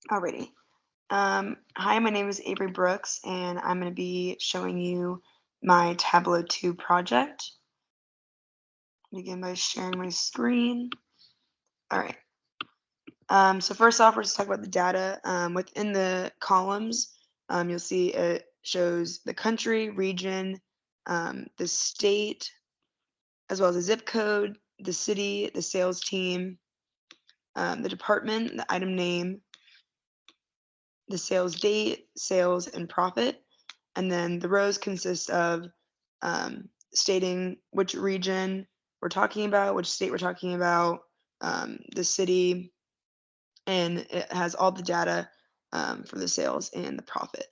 Alrighty. Hi, my name is Avery Brooks, and I'm going to be showing you my Tableau 2 project. Begin by sharing my screen. All right. So first off, we're just talk about the data. Within the columns, you'll see it shows the country, region, the state, as well as the zip code, the city, the sales team, the department, the item name, the sales date, sales, and profit. And then the rows consist of stating which region we're talking about, which state we're talking about, the city, and it has all the data for the sales and the profit.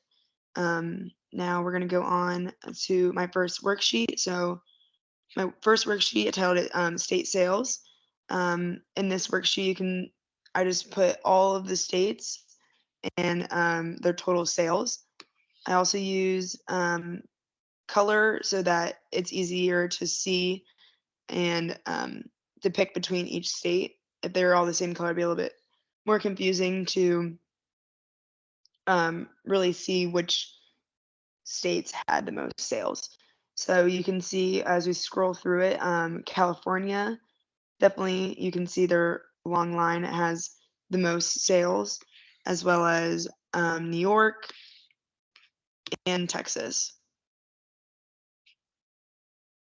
Now we're going to go on to my first worksheet. So my first worksheet, I titled it State Sales. In this worksheet, I just put all of the states and their total sales. I also use color so that it's easier to see and depict between each state. If they're all the same color, it'd be a little bit more confusing to really see which states had the most sales. So you can see as we scroll through it, California, definitely you can see their long line. It has the most sales, as well as New York and Texas.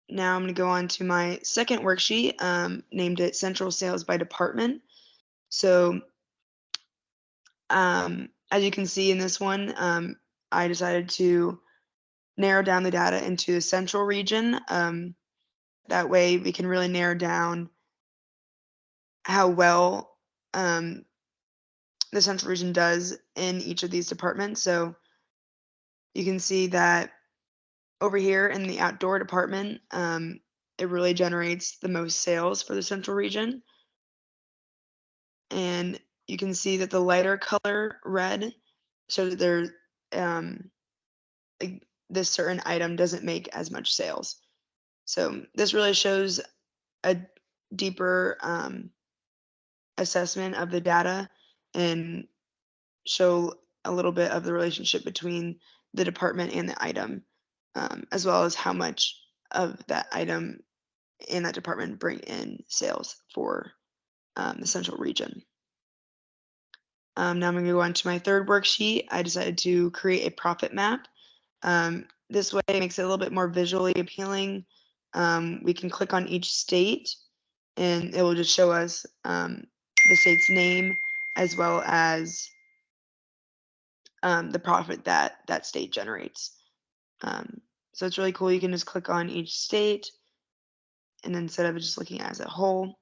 Now I'm going to go on to my second worksheet, named it Central Sales by Department. So as you can see in this one, I decided to narrow down the data into the central region. That way we can really narrow down how well the central region does in each of these departments. So you can see that over here in the outdoor department, it really generates the most sales for the central region. And you can see that the lighter color red shows that there's like this certain item doesn't make as much sales. So this really shows a deeper assessment of the data and show a little bit of the relationship between the department and the item, as well as how much of that item and that department bring in sales for the central region. Now I'm going to go on to my third worksheet. I decided to create a profit map. This way it makes it a little bit more visually appealing. We can click on each state and it will just show us the state's name as well as the profit that that state generates. So it's really cool. You can just click on each state and instead of just looking as a whole,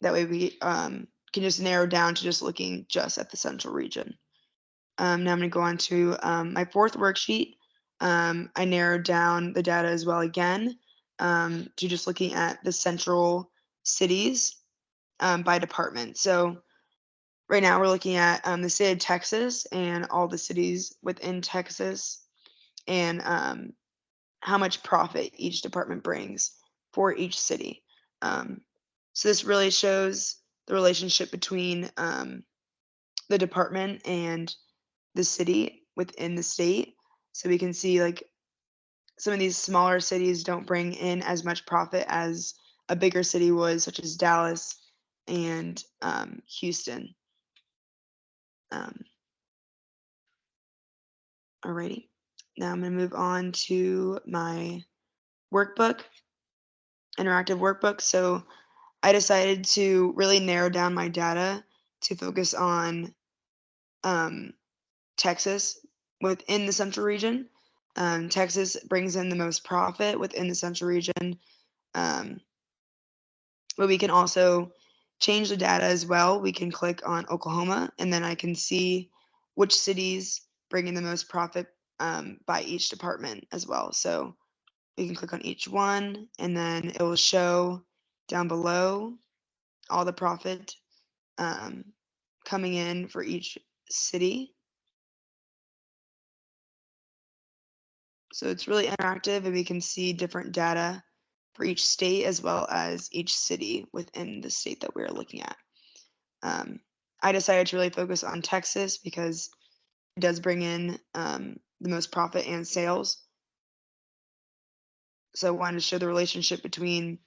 that way we can just narrow down to just looking just at the central region. Now I'm going to go on to my fourth worksheet. I narrowed down the data as well again to just looking at the central cities by department. So right now we're looking at the state of Texas and all the cities within Texas and how much profit each department brings for each city. So this really shows the relationship between the department and the city within the state. So we can see like some of these smaller cities don't bring in as much profit as a bigger city would, such as Dallas and Houston. Alrighty. Now I'm going to move on to my workbook, interactive workbook. So I decided to really narrow down my data to focus on Texas within the central region. Texas brings in the most profit within the central region, but we can also change the data as well. We can click on Oklahoma, and then I can see which cities bring in the most profit by each department as well. So we can click on each one, and then it will show down below all the profit coming in for each city. So it's really interactive and we can see different data for each state as well as each city within the state that we're looking at. I decided to really focus on Texas because it does bring in the most profit and sales. So I wanted to show the relationship between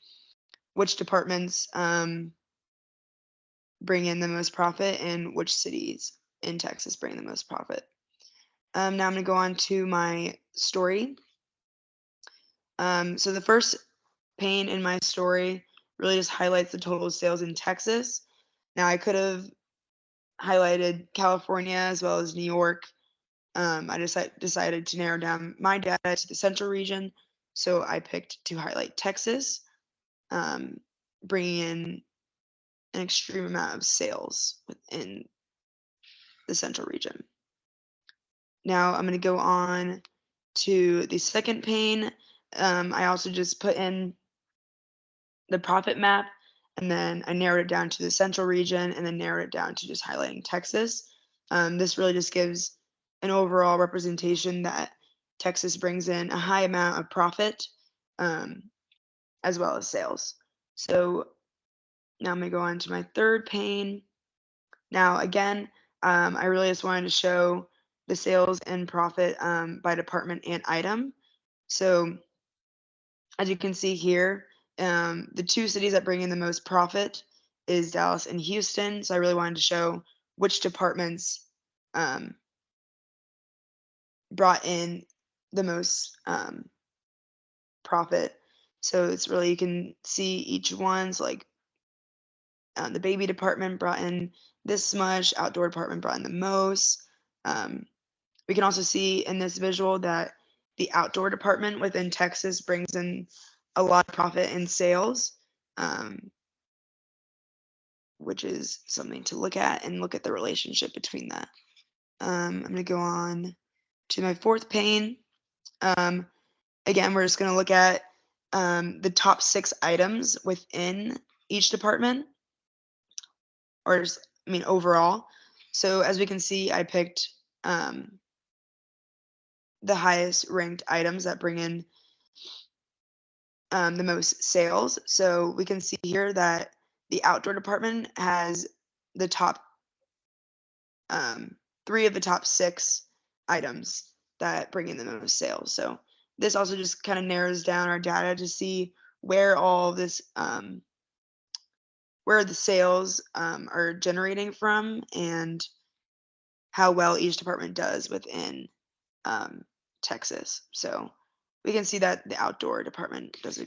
which departments bring in the most profit and which cities in Texas bring the most profit. Now I'm going to go on to my story. So the first pane in my story really just highlights the total sales in Texas. Now I could have highlighted California as well as New York. I decided to narrow down my data to the central region, so I picked to highlight Texas, bringing in an extreme amount of sales within the central region. Now I'm going to go on to the second pane. I also just put in the profit map, and then I narrowed it down to the central region, and then narrowed it down to just highlighting Texas. This really just gives an overall representation that Texas brings in a high amount of profit, as well as sales. So now I'm going to go on to my third pane. Now, again, I really just wanted to show the sales and profit by department and item. So as you can see here, the two cities that bring in the most profit is Dallas and Houston. So I really wanted to show which departments brought in the most profit. So it's really, you can see each one's like the baby department brought in this much, outdoor department brought in the most. We can also see in this visual that the outdoor department within Texas brings in a lot of profit in sales, which is something to look at and look at the relationship between that. I'm going to go on to my fourth pane. Again, we're just going to look at the top 6 items within each department, or just, overall. So as we can see, I picked the highest ranked items that bring in the most sales. So we can see here that the outdoor department has the top 3 of the top 6 items that bring in the most sales. So this also just kind of narrows down our data to see where all this where the sales are generating from and how well each department does within Texas. So we can see that the outdoor department does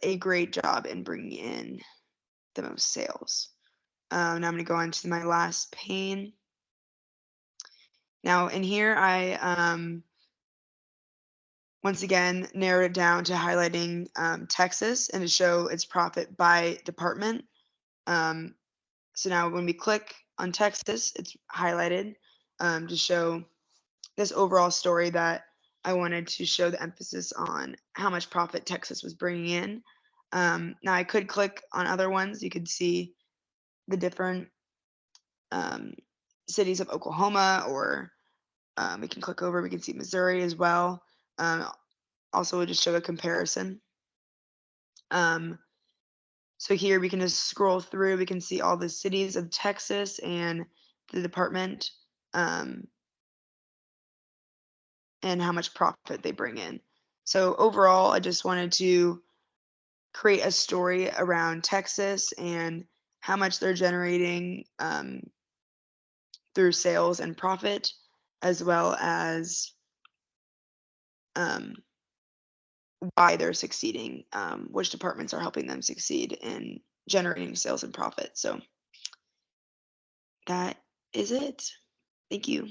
a great job in bringing in the most sales. Now I'm going to go on to my last pane. Now in here, I once again narrowed it down to highlighting Texas and to show its profit by department. So now when we click on Texas, it's highlighted to show this overall story that I wanted to show the emphasis on how much profit Texas was bringing in. Now I could click on other ones. You could see the different cities of Oklahoma, or we can click over, we can see Missouri as well. Also, we'll just show a comparison. So here we can just scroll through, we can see all the cities of Texas and the department, and how much profit they bring in. So overall, I just wanted to create a story around Texas and how much they're generating through sales and profit, as well as why they're succeeding, which departments are helping them succeed in generating sales and profit. So that is it. Thank you.